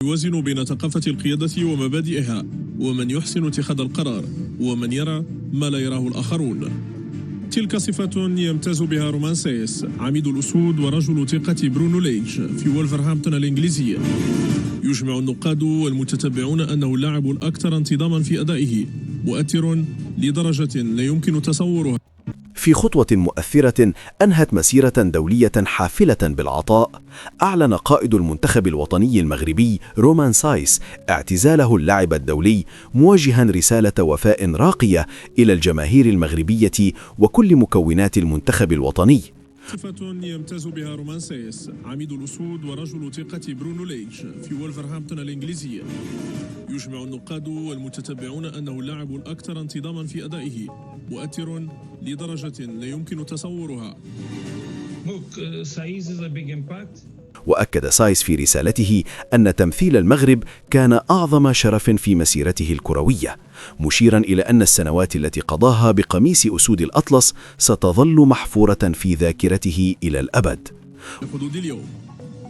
يوازن بين ثقافة القيادة ومبادئها، ومن يحسن اتخاذ القرار، ومن يرى ما لا يراه الآخرون. تلك صفة يمتاز بها رومان سايس، عميد الأسود ورجل ثقة برونو ليتش في وولفرهامبتون الإنجليزية. يجمع النقاد والمتتبعون أنه اللاعب الأكثر انتظاما في أدائه، مؤثر لدرجة لا يمكن تصورها. في خطوة مؤثرة أنهت مسيرة دولية حافلة بالعطاء، أعلن قائد المنتخب الوطني المغربي رومان سايس اعتزاله اللعب الدولي، موجها رسالة وفاء راقية إلى الجماهير المغربية وكل مكونات المنتخب الوطني. صفة يمتاز بها رومان سايس، عميد الأسود ورجل ثقة برونو ليتش في وولفرهامبتون الإنجليزية. يجمع النقاد والمتتبعون أنه اللاعب الأكثر انتظاما في أدائه، مؤثر لدرجة لا يمكن تصورها. وأكد سايس في رسالته أن تمثيل المغرب كان أعظم شرف في مسيرته الكروية، مشيرا إلى أن السنوات التي قضاها بقميص أسود الأطلس ستظل محفورة في ذاكرته إلى الأبد. حدود اليوم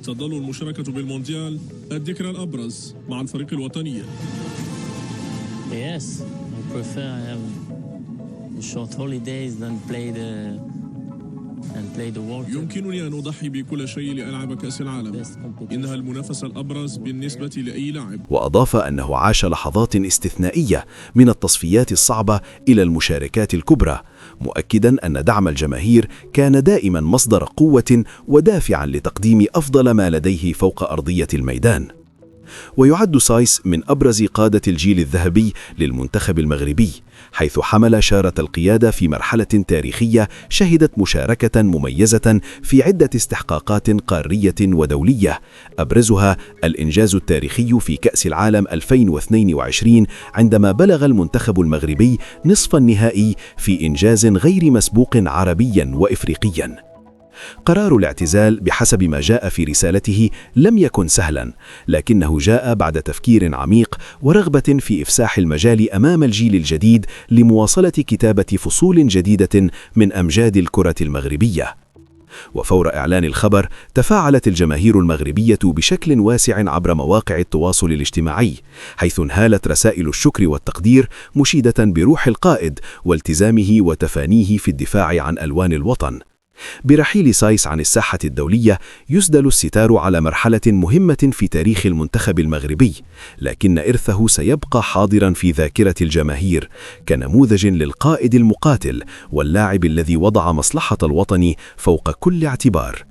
تظل المشاركة بالمونديال الذكرى الأبرز مع الفريق الوطني. Yes, I prefer have short holidays than play the World Cup. يمكنني أن أضحي بكل شيء لألعب كأس العالم، إنها المنافسة الأبرز بالنسبة لأي لاعب. وأضاف أنه عاش لحظات استثنائية من التصفيات الصعبة إلى المشاركات الكبرى، مؤكدا أن دعم الجماهير كان دائما مصدر قوة ودافعا لتقديم أفضل ما لديه فوق أرضية الميدان. ويعد سايس من أبرز قادة الجيل الذهبي للمنتخب المغربي، حيث حمل شارة القيادة في مرحلة تاريخية شهدت مشاركة مميزة في عدة استحقاقات قارية ودولية، أبرزها الإنجاز التاريخي في كأس العالم 2022 عندما بلغ المنتخب المغربي نصف النهائي في إنجاز غير مسبوق عربيا وإفريقيا. قرار الاعتزال بحسب ما جاء في رسالته لم يكن سهلا، لكنه جاء بعد تفكير عميق ورغبة في إفساح المجال أمام الجيل الجديد لمواصلة كتابة فصول جديدة من أمجاد الكرة المغربية. وفور إعلان الخبر تفاعلت الجماهير المغربية بشكل واسع عبر مواقع التواصل الاجتماعي، حيث انهالت رسائل الشكر والتقدير مشيدة بروح القائد والتزامه وتفانيه في الدفاع عن ألوان الوطن. برحيل سايس عن الساحة الدولية يسدل الستار على مرحلة مهمة في تاريخ المنتخب المغربي، لكن إرثه سيبقى حاضرا في ذاكرة الجماهير كنموذج للقائد المقاتل واللاعب الذي وضع مصلحة الوطن فوق كل اعتبار.